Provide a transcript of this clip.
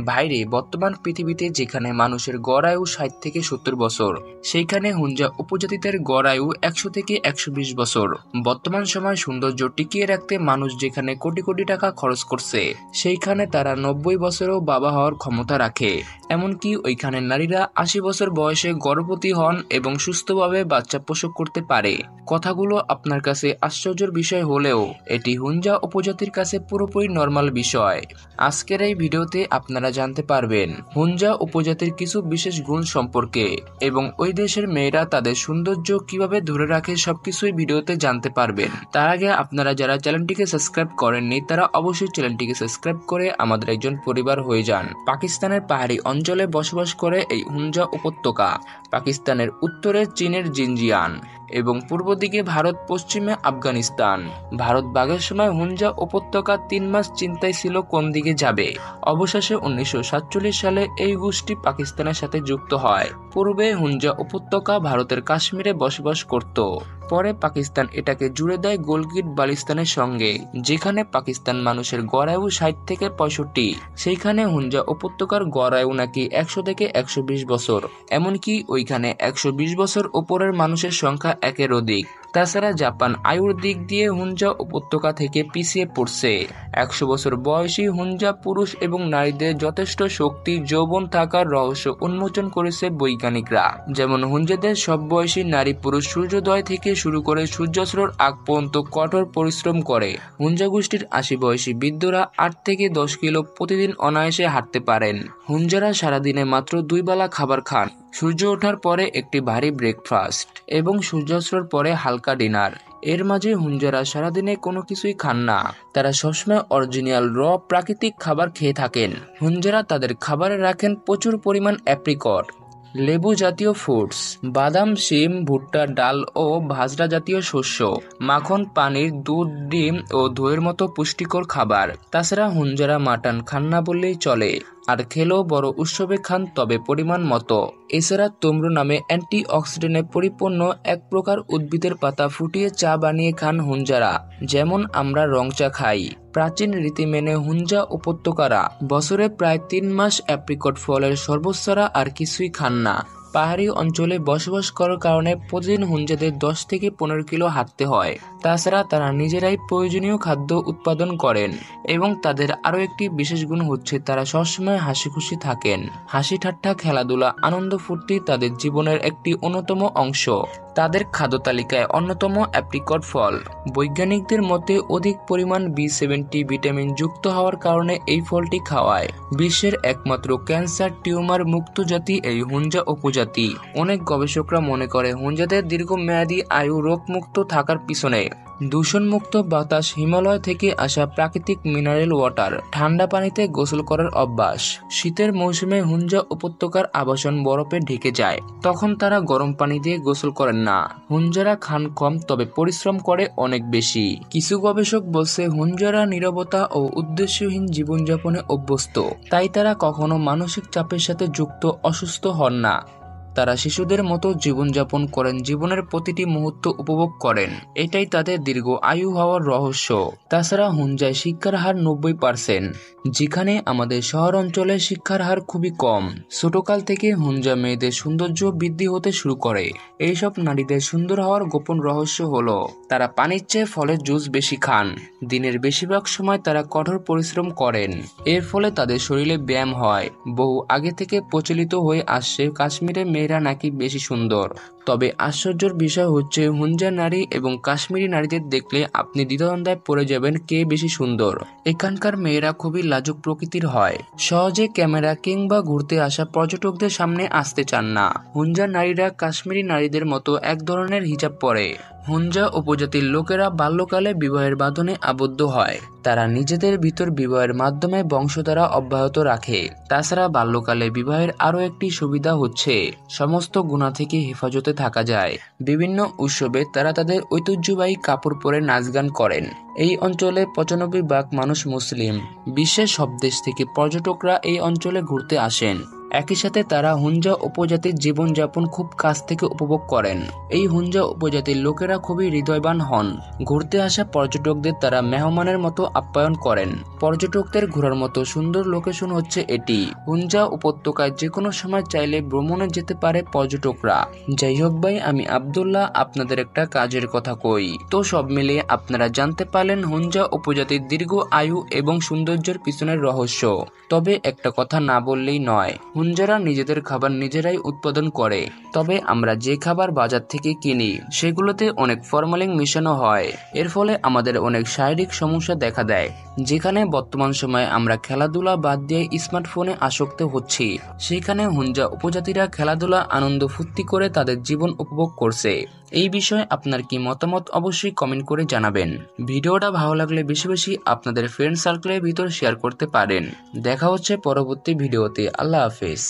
ভাইরে, বর্তমান পৃথিবীতে যেখানে মানুষের গড় আয়ু ৬০ থেকে ৭০ বছর, সেইখানে হুঞ্জা উপজাতিদের গড় আয়ু ১০০ থেকে ১২০ বছর। বর্তমান সময় সৌন্দর্য টিকিয়ে রাখতে মানুষ যেখানে কোটি কোটি টাকা খরচ করছে, সেইখানে তারা ৯০ বছরেও বাবা হওয়ার ক্ষমতা রাখে। এমনকি ওইখানে নারীরা ৮০ বছর বয়সে গর্ভবতী হন এবং সুস্থভাবে বাচ্চা প্রসব করতে পারে। কথাগুলো আপনার কাছে আশ্চর্যের বিষয় হলেও এটি হুঞ্জা উপজাতির কাছে পুরোপুরি নর্মাল বিষয়। আজকের এই ভিডিওতে আপনারা জানতে পারবেন হুঞ্জা উপজাতির কিছু বিশেষ গুণ সম্পর্কে এবং ওই দেশের মেয়েরা তাদের সৌন্দর্য কিভাবে ধরে রাখে, সবকিছুই ভিডিওতে জানতে পারবেন। তার আগে আপনারা যারা চ্যানেলটিকে সাবস্ক্রাইব করেননি তারা অবশ্যই চ্যানেলটিকে সাবস্ক্রাইব করে আমাদের একজন পরিবার হয়ে যান। পাকিস্তানের পাহাড়ি অঞ্চলে বসবাস করে এই হুঞ্জা উপত্যকা। পাকিস্তানের উত্তরে চীনের জিনজিয়াং এবং পূর্ব দিকে ভারত, পশ্চিমে আফগানিস্তান। ভারত ভাগের সময় হুঞ্জা উপত্যকা ৩ মাস চিন্তায় ছিল কোন দিকে যাবে। অবশেষে ১৯৪৭ সালে এই গোষ্ঠী পাকিস্তানের সাথে যুক্ত হয়। পূর্বে হুঞ্জা উপত্যকা ভারতের কাশ্মীরে বসবাস করত। পরে পাকিস্তান এটাকে জুড়ে দেয় গিলগিট বালতিস্তানের সঙ্গে, যেখানে পাকিস্তান মানুষের গড় আয়ু ৬০ থেকে ৬৫, সেইখানে হুঞ্জা উপত্যকার গড় আয়ু নাকি ১০০ থেকে ১২০ বছর। এমনকি ওইখানে ১২০ বছর ওপরের মানুষের সংখ্যা ১-এর অধিক। তাছাড়া জাপান আয়ুর দিক দিয়ে হুঞ্জা উপত্যকা থেকে পিছিয়ে পড়ছে। ১০০ বছর বয়সী হুঞ্জা পুরুষ এবং নারীদের যথেষ্ট শক্তি, যৌবন থাকার রহস্য উন্মোচন করেছে বৈজ্ঞানিকরা। যেমন হুঞ্জাদের সব বয়সী নারী পুরুষ সূর্যোদয় থেকে শুরু করে সূর্যাস্তর আগ পর্যন্ত কঠোর পরিশ্রম করে। হুঞ্জা গোষ্ঠীর ৮০ বয়সী বৃদ্ধরা ৮ থেকে ১০ কিলো প্রতিদিন অনায়াসে হাঁটতে পারেন। হুঞ্জারা সারাদিনে মাত্র ২ বেলা খাবার খান, সূর্য ওঠার পরে একটি ভারী ব্রেকফাস্ট এবং সূর্যাস্তর পরে হালকা ডিনার। এর মাঝে হুঞ্জারা সারাদিনে কোনো কিছুই খান না। তারা সবসময় অরিজিনাল প্রাকৃতিক খাবার খেয়ে থাকেন। হুঞ্জারা তাদের খাবারে রাখেন প্রচুর পরিমাণ অ্যাপ্রিকট, লেবু জাতীয় ফ্রুটস, বাদাম, শিম, ভুট্টা, ডাল ও ভাজরা জাতীয় শস্য, মাখন, পানির, দুধ, ডিম ও দইয়ের মতো পুষ্টিকর খাবার। তাছাড়া হুঞ্জারা মাটন খান না বললেই চলে, আর খেলেও বড় উৎসবে খান, তবে পরিমাণ মতো। এছাড়া তোমরো নামে অ্যান্টি অক্সিডেন্টে পরিপূর্ণ এক প্রকার উদ্ভিদের পাতা ফুটিয়ে চা বানিয়ে খান হুঞ্জারা, যেমন আমরা রং চা খাই। প্রাচীন রীতি মেনে হুঞ্জা উপত্যকারা বছরে প্রায় ৩ মাস অ্যাপ্রিকট ফলের শরবত ছাড়া আর কিছুই খান না। পাহাড়ি অঞ্চলে বসবাস করার কারণে প্রতিদিন হুঞ্জাদের ১০ থেকে ১৫ কিলো হাঁটতে হয়। তাছাড়া তারা নিজেরাই প্রয়োজনীয় খাদ্য উৎপাদন করেন এবং তাদের আরও একটি বিশেষ গুণ হচ্ছে তারা সবসময় হাসি খুশি থাকেন। হাসি ঠাট্টা, খেলাধুলা, আনন্দ ফুর্তি তাদের জীবনের একটি অন্যতম অংশ। তাদের খাদ্য তালিকায় অন্যতম অ্যাপ্রিকট ফল। বৈজ্ঞানিকদের মতে অধিক পরিমাণ B70 ভিটামিন যুক্ত হওয়ার কারণে এই ফলটি খাওয়ায়। বিশ্বের একমাত্র ক্যান্সার টিউমার মুক্ত জাতি এই হুঞ্জা উপজাতি। অনেক গবেষকরা মনে করে হুঞ্জাদের দীর্ঘমেয়াদী আয়ু রোগমুক্ত থাকার পিছনে দূষণমুক্ত বাতাস, হিমালয় থেকে আসা প্রাকৃতিক মিনারেল ওয়াটার, ঠান্ডা পানিতে গোসল করার অভ্যাস। শীতের মৌসুমে হুঞ্জা উপত্যকার আবাসন বরফে ঢেকে যায়, তখন তারা গরম পানি দিয়ে গোসল করেন না। হুঞ্জারা খান কম, তবে পরিশ্রম করে অনেক বেশি। কিছু গবেষক বলছে হুঞ্জারা নীরবতা ও উদ্দেশ্যহীন জীবনযাপনে অভ্যস্ত, তাই তারা কখনো মানসিক চাপের সাথে যুক্ত অসুস্থ হন না। তারা শিশুদের মতো জীবনযাপন করেন, জীবনের প্রতিটি মুহূর্ত উপভোগ করেন। এটাই তাদের দীর্ঘ আয়ু হওয়ার রহস্য। তাছাড়া হুঞ্জায় শিক্ষার হার ৯০%, যেখানে আমাদের শহর অঞ্চলে শিক্ষার হার খুবই কম। ছোটকাল থেকে হুঞ্জা মেয়েদের সৌন্দর্য বৃদ্ধি হতে শুরু করে। এইসব নারীদের সুন্দর হওয়ার গোপন রহস্য হলো তারা পানির চেয়ে ফলের জুস বেশি খান। দিনের বেশিরভাগ সময় তারা কঠোর পরিশ্রম করেন। এর ফলে তাদের শরীরে ব্যায়াম হয়। বহু আগে থেকে প্রচলিত হয়ে আসছে কাশ্মীরে মেয়েরা নাকি বেশি সুন্দর। তবে আশ্চর্যের বিষয় হচ্ছে হুঞ্জা নারী এবং কাশ্মীরি নারীদের দেখলে আপনি দ্বিধাদ্বন্দ্বে পড়ে যাবেন কে বেশি সুন্দর। এখানকার মেয়েরা খুবই লাজুক প্রকৃতির হয়, সহজে ক্যামেরা কিংবা ঘুরতে আসা পর্যটকদের সামনে আসতে চান না। হুঞ্জা নারীরা কাশ্মীরি নারীদের মতো এক ধরনের হিজাব পরে। হুঞ্জা উপজাতির লোকেরা বাল্যকালে বিবাহের বাঁধনে আবদ্ধ হয়। তারা নিজেদের ভিতর বিবাহের মাধ্যমে বংশধারা অব্যাহত রাখে। তাছাড়া বাল্যকালে বিবাহের আরও একটি সুবিধা হচ্ছে সমস্ত গুনাহ থেকে হেফাজতে থাকা যায়। বিভিন্ন উৎসবে তারা তাদের ঐতিহ্যবাহী কাপড় পরে নাচ গান করেন। এই অঞ্চলে ৯৫% মানুষ মুসলিম। বিশ্বের সব দেশ থেকে পর্যটকরা এই অঞ্চলে ঘুরতে আসেন। একই সাথে তারা হুঞ্জা উপজাতির জীবনযাপন খুব কাছ থেকে উপভোগ করেন। এই হুঞ্জা উপজাতির লোকেরা খুবই হৃদয়বান হন। ঘুরতে আসা পর্যটকদের তারা মেহমানের মতো আপ্যায়ন করেন। পর্যটকদের ঘোরার মতো সুন্দর লোকেশন হচ্ছে এটি। হুঞ্জা উপত্যকায় যে কোনো সময় চাইলে ভ্রমণে যেতে পারে পর্যটকরা। যাই হোক ভাই, আমি আব্দুল্লাহ আপনাদের একটা কাজের কথা কই। তো সব মিলিয়ে আপনারা জানতে পারলেন হুঞ্জা উপজাতির দীর্ঘ আয়ু এবং সৌন্দর্যের পিছনের রহস্য। তবে একটা কথা না বললেই নয়, হুঞ্জারা নিজেদের খাবার নিজেরাই উৎপাদন করে। তবে আমরা যে খাবার বাজার থেকে কিনি সেগুলোতে অনেক ফরমালিন মিশানো হয়। এর ফলে আমাদের অনেক শারীরিক সমস্যা দেখা দেয়। যেখানে বর্তমান সময়ে আমরা খেলাধুলা বাদ দিয়ে স্মার্টফোনে আসক্ত হচ্ছি, সেখানে হুঞ্জা উপজাতিরা খেলাধুলা আনন্দ ফুর্তি করে তাদের জীবন উপভোগ করছে। এই বিষয়ে আপনার কি মতামত অবশ্যই কমেন্ট করে জানাবেন। ভিডিওটা ভালো লাগলে বেশি বেশি আপনাদের ফ্রেন্ড সার্কেলের ভিতর শেয়ার করতে পারেন। দেখা হচ্ছে পরবর্তী ভিডিওতে। আল্লাহ হাফেজ।